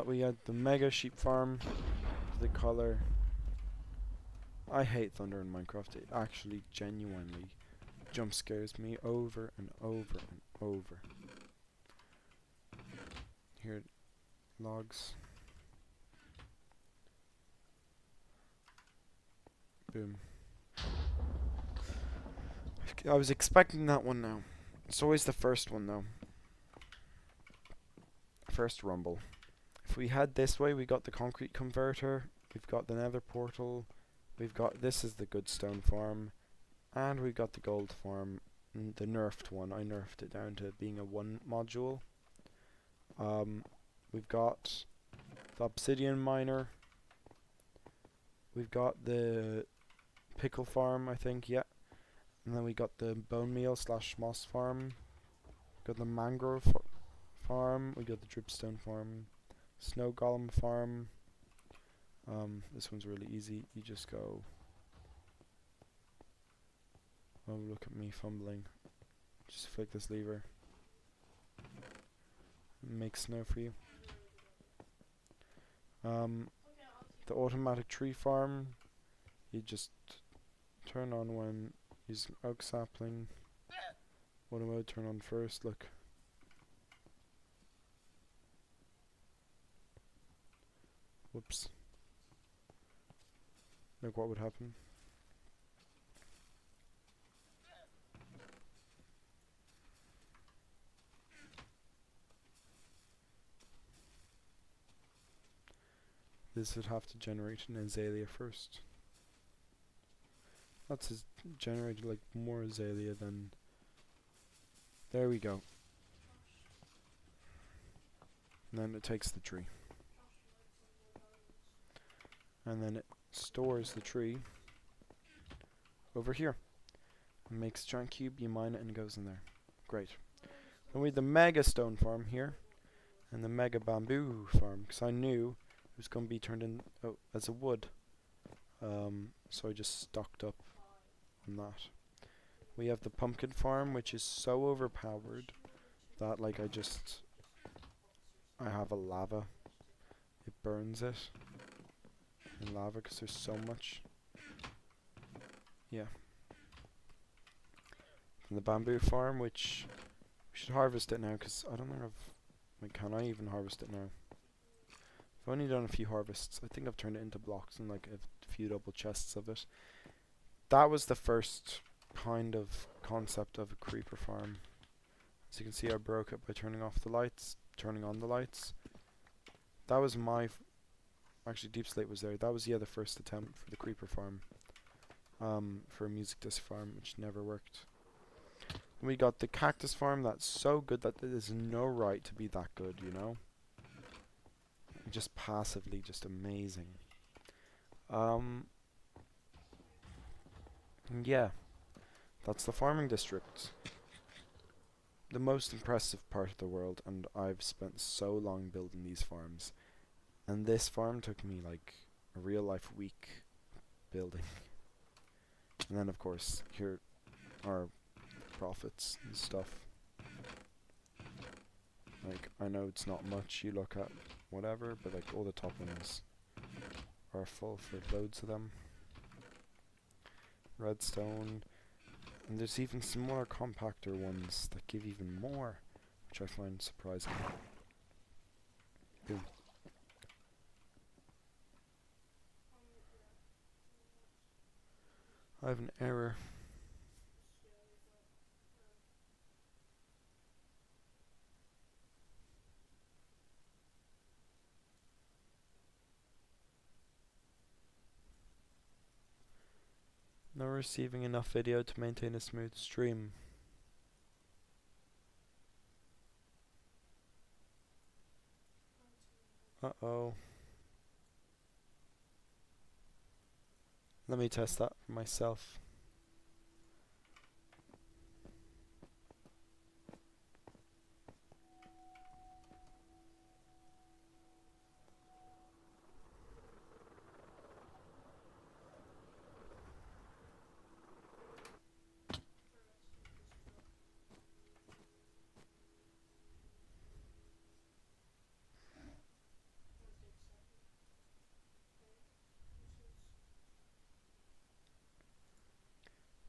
We had the mega sheep farm, the color. I hate thunder in Minecraft. It actually genuinely jump scares me over and over and over. Here, logs. Boom. I was expecting that one now. It's always the first one though. First rumble. If we head this way, we got the concrete converter, we've got the nether portal, we've got, this is the good stone farm, and we've got the gold farm, the nerfed one. I nerfed it down to being a 1 module. We've got the obsidian miner. We've got the pickle farm, I think, yeah. And then we got the bone meal / moss farm. Got the mangrove farm. We got the dripstone farm. Snow golem farm. This one's really easy. You just go. Oh, look at me fumbling. Just flick this lever. Make snow for you. The automatic tree farm. You just turn on when using oak sapling. Auto mode turn on first. Look. Whoops. Look what would happen. This would have to generate an azalea first. That's generated like more azalea than. There we go. And then it takes the tree. And then it stores the tree over here. It makes a giant cube, you mine it, and it goes in there. Great. Then we have the mega stone farm here. And the mega bamboo farm. Because I knew it was going to be turned in as a wood. So I just stocked up on that. We have the pumpkin farm, which is so overpowered that like I have a lava. It burns it in lava because there's so much. Yeah. And the bamboo farm, which we should harvest it now because I don't think can I even harvest it now? I've only done a few harvests. I think I've turned it into blocks and like a few double chests of it. That was the first kind of concept of a creeper farm. As you can see, I broke it by turning off the lights, turning on the lights. That was actually Deep Slate was there. That was the first attempt for the creeper farm. For a music disc farm, which never worked. And we got the cactus farm that's so good that there's no right to be that good, you know? Just passively, just amazing. Yeah. That's the farming district. The most impressive part of the world, and I've spent so long building these farms. And this farm took me like a real life week building. And then of course, here are profits and stuff. Like, I know it's not much, you look at whatever, but like all the top ones are full for loads of them. Redstone. And there's even some more compactor ones that give even more, which I find surprising. Boom. I have an error. Not receiving enough video to maintain a smooth stream. Uh-oh. Let me test that for myself.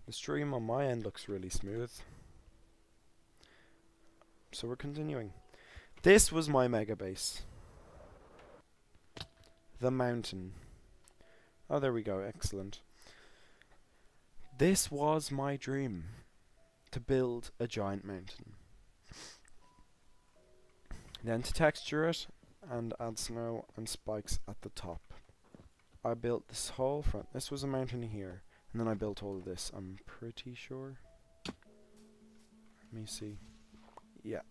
The stream on my end looks really smooth. So we're continuing. This was my mega base. The mountain. Oh, there we go. Excellent. This was my dream. To build a giant mountain. Then to texture it and add snow and spikes at the top. I built this whole front. This was a mountain here. And then I built all of this, I'm pretty sure. Let me see. Yeah.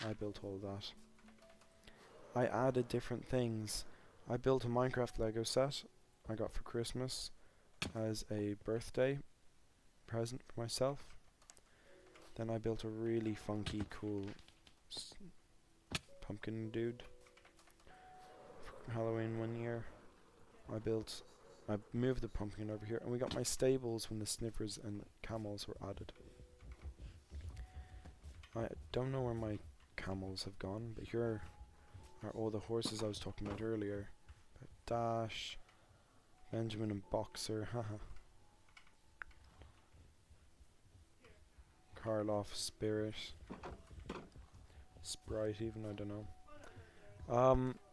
I built all that. I added different things. I built a Minecraft Lego set I got for Christmas as a birthday present for myself. Then I built a really funky, cool pumpkin dude for Halloween one year. I moved the pumpkin over here, and we got my stables when the sniffers and camels were added. I don't know where my camels have gone, but here are all the horses I was talking about earlier. Dash, Benjamin and Boxer, haha. Karloff, Spirit, Sprite even, I don't know.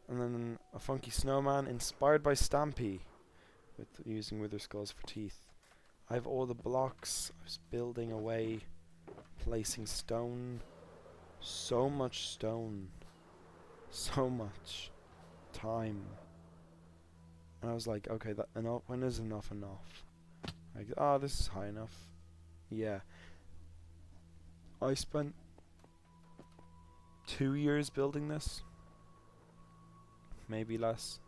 And then a funky snowman inspired by Stampy, with using wither skulls for teeth. I have all the blocks. I was building away, placing stone. So much stone. So much time. And I was like, okay, that enough. When is enough enough? Like, oh, this is high enough. Yeah. I spent 2 years building this. Maybe less.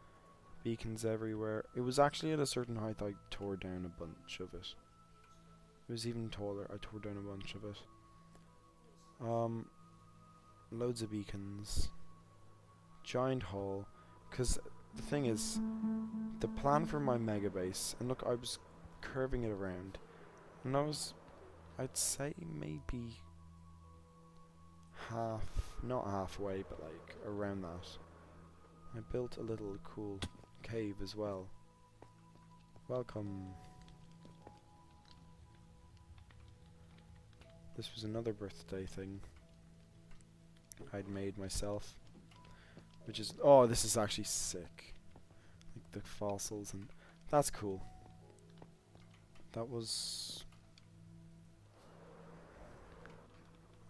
Beacons everywhere. It was actually at a certain height I tore down a bunch of it. It was even taller. I tore down a bunch of it. Loads of beacons. Giant hall. Because the thing is, the plan for my mega base, and look, I was curving it around, and I'd say maybe not halfway, but like around that. I built a little cool cave as well. Welcome. This was another birthday thing I'd made myself, which is, oh, this is actually sick. Like the fossils, and that's cool. That was,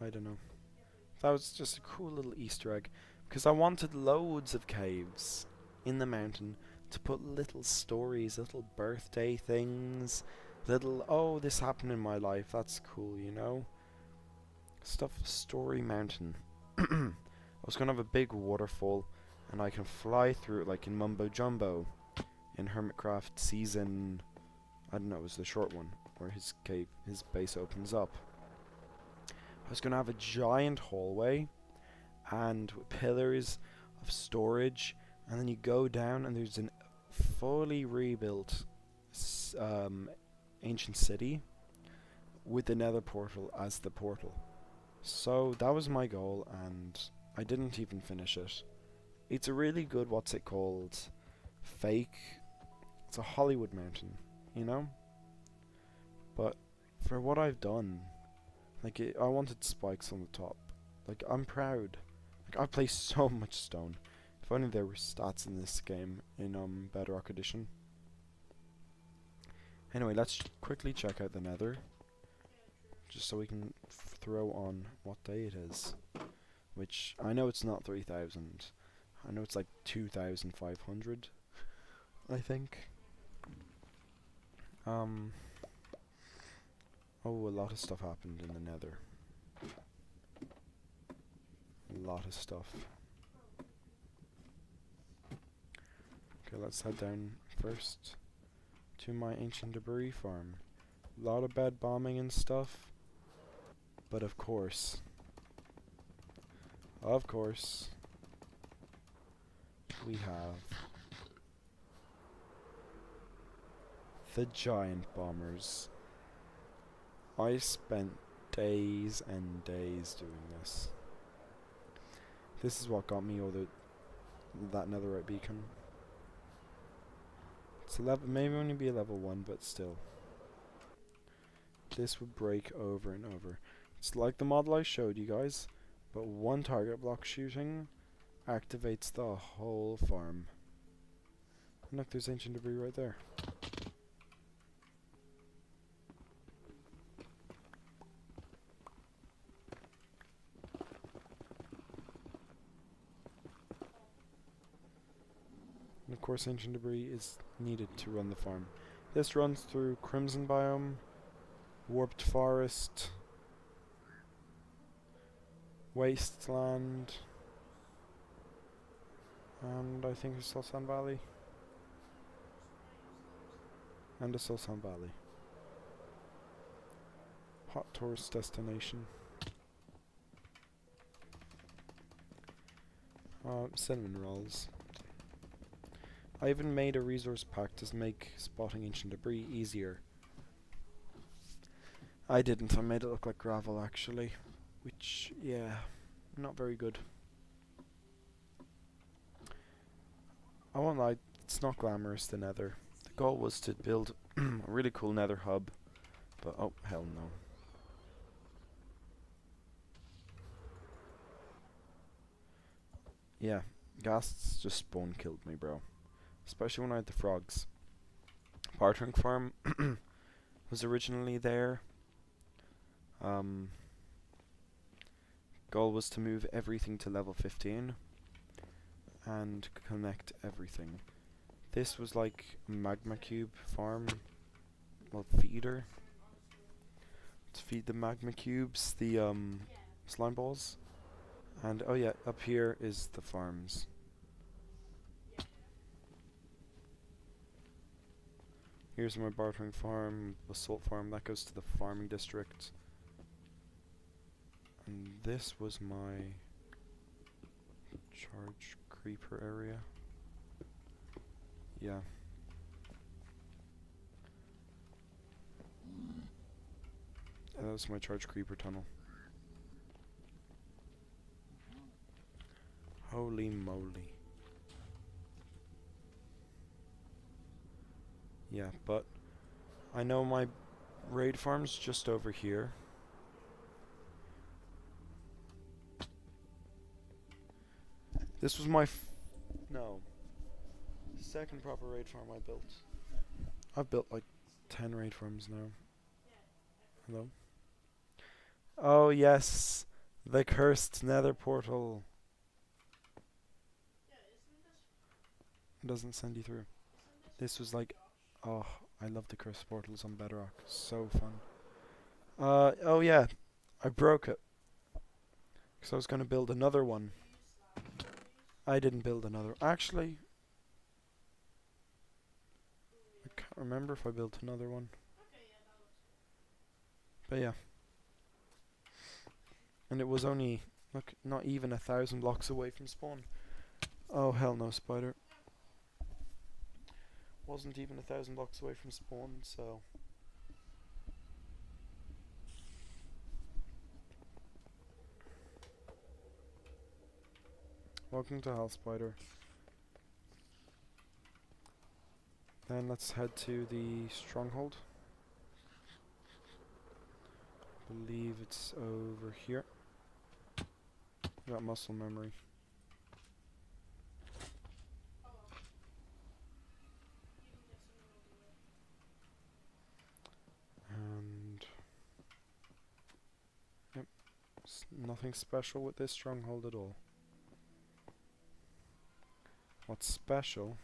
I don't know. That was just a cool little Easter egg, because I wanted loads of caves in the mountain to put little stories, little birthday things, little, oh, this happened in my life, that's cool, you know? Stuff, story mountain. I was gonna have a big waterfall, and I can fly through it like in Mumbo Jumbo, in Hermitcraft season, I don't know, it was the short one, where his base opens up. I was gonna have a giant hallway, and pillars of storage, and then you go down and there's a fully rebuilt ancient city with the nether portal as the portal. So that was my goal, and I didn't even finish it. It's a really good, what's it called, fake, it's a Hollywood mountain, you know? But for what I've done, like I wanted spikes on the top. Like, I'm proud. Like, I play so much stone. If only there were stats in this game in Bedrock Edition. Anyway, let's quickly check out the nether, just so we can throw on what day it is. Which, I know it's not 3,000. I know it's like 2,500, I think. Oh, a lot of stuff happened in the nether. A lot of stuff. Okay, let's head down first to my ancient debris farm. A lot of bad bombing and stuff. But of course, we have the giant bombers. I spent days and days doing this. This is what got me all that netherite beacon. It's maybe only be a level 1, but still. This would break over and over. It's like the model I showed you guys, but one target block shooting activates the whole farm. And look, there's ancient debris right there. And of course, ancient debris is needed to run the farm. This runs through Crimson Biome, Warped Forest, Wasteland. And I think it's Sultan Valley. And the Sultan Valley. Hot tourist destination. Cinnamon rolls. I even made a resource pack to make spotting ancient debris easier. I didn't, I made it look like gravel actually. Which, yeah, not very good. I won't lie, it's not glamorous, the nether. The goal was to build a really cool nether hub, but oh, hell no. Yeah, ghasts just spawn killed me, bro. Especially when I had the frogs. Bartering farm was originally there. Goal was to move everything to level 15 and connect everything. This was like a magma cube farm, well, feeder. To feed the magma cubes, the slime balls. And oh yeah, up here is the farms. Here's my bartering farm, basalt farm, that goes to the farming district. And this was my charge creeper area. Yeah. And that was my charge creeper tunnel. Holy moly. Yeah, but I know my raid farm's just over here. This was my second proper raid farm I built. I've built like 10 raid farms now. Hello? Oh yes, the cursed nether portal. It doesn't send you through. This was like, oh, I love the cursed portals on Bedrock. So fun. Oh yeah, I broke it. Because I was going to build another one. I didn't build another. Actually, I can't remember if I built another one. But yeah. And it was only, look, not even 1,000 blocks away from spawn. Oh hell no, spider. Wasn't even 1,000 blocks away from spawn, so. Welcome to Hell, spider. Then let's head to the stronghold. I believe it's over here. Got muscle memory. And yep, nothing special with this stronghold at all. What's special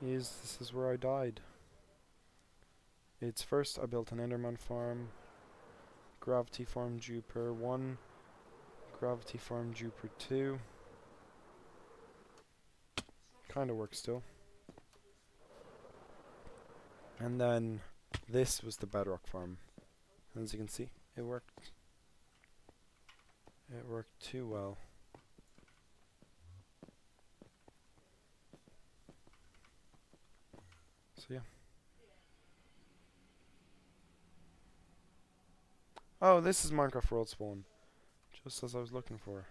is this is where I died. It's first I built an Enderman farm, gravity farm Jupiter 1, gravity farm Jupiter 2. Kinda works still. And then this was the Bedrock farm. As you can see, it worked. It worked too well. So yeah. Oh, this is Minecraft World Spawn. Just as I was looking for.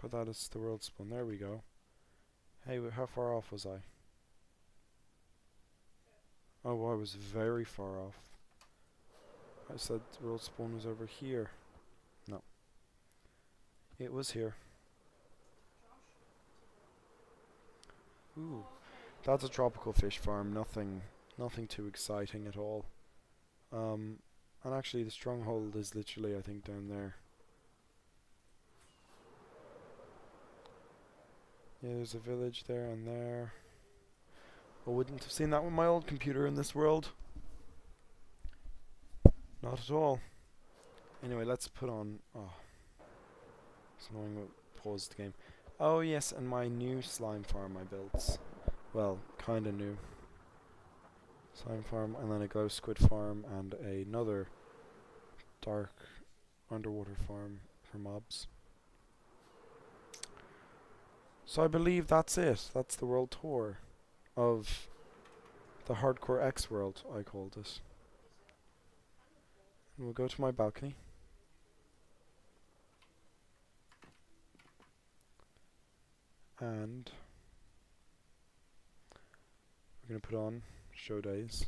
But that is the world spawn. There we go. Hey, how far off was I? Oh, I was very far off. I said the world spawn was over here. No. It was here. Ooh. That's a tropical fish farm. Nothing too exciting at all. And actually the stronghold is literally, I think, down there. Yeah, there's a village there and there. I wouldn't have seen that with my old computer in this world. Not at all. Anyway, let's put on... Oh, it's annoying what paused the game. Oh yes, and my new slime farm I built. Well, kinda new. Slime farm, and then a glow squid farm, and another dark underwater farm for mobs. So I believe that's it. That's the world tour of the Hardcore X world, I called it. And we'll go to my balcony. And we're going to put on show days.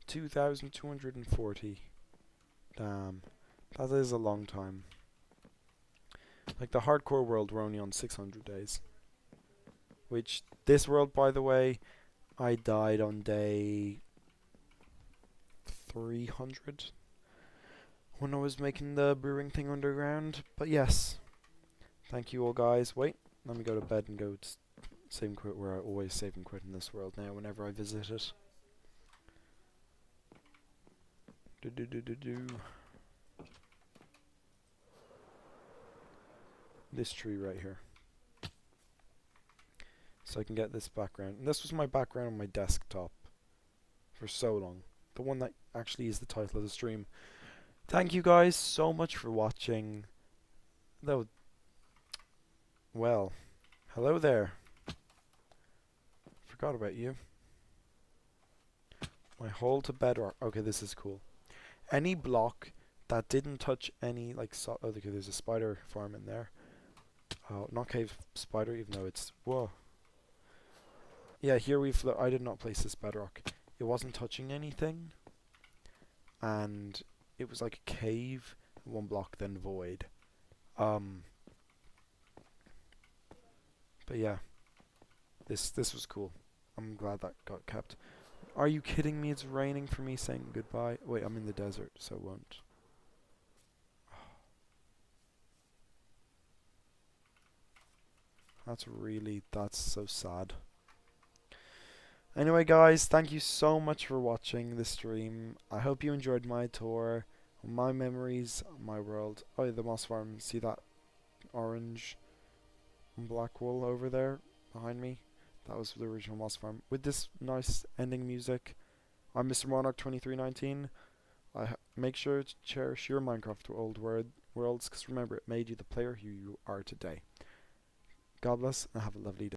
2,240. Damn. That is a long time. Like the hardcore world, we're only on 600 days. Which, this world, by the way, I died on day 300 when I was making the brewing thing underground. But yes, thank you all guys. Wait, let me go to bed and go to save and quit, where I always save and quit in this world now whenever I visit it. This tree right here. So I can get this background. And this was my background on my desktop for so long. The one that actually is the title of the stream. Thank you guys so much for watching. Though, well, hello there. Forgot about you. My hole to bedrock. Okay, this is cool. Any block that didn't touch any, like, oh, okay, there's a spider farm in there. Oh, not cave spider, even though it's, whoa. Yeah, here I did not place this bedrock. It wasn't touching anything. And it was like a cave, one block, then void. But yeah, this was cool. I'm glad that got kept. Are you kidding me? It's raining for me saying goodbye. Wait, I'm in the desert, so it won't. That's so sad. Anyway guys, thank you so much for watching this stream. I hope you enjoyed my tour, my memories, my world. Oh yeah, the moss farm, see that orange and black wool over there behind me? That was the original moss farm. With this nice ending music, I'm Mr. Monarch 2319. Make sure to cherish your Minecraft worlds, because remember, it made you the player who you are today. God bless and have a lovely day.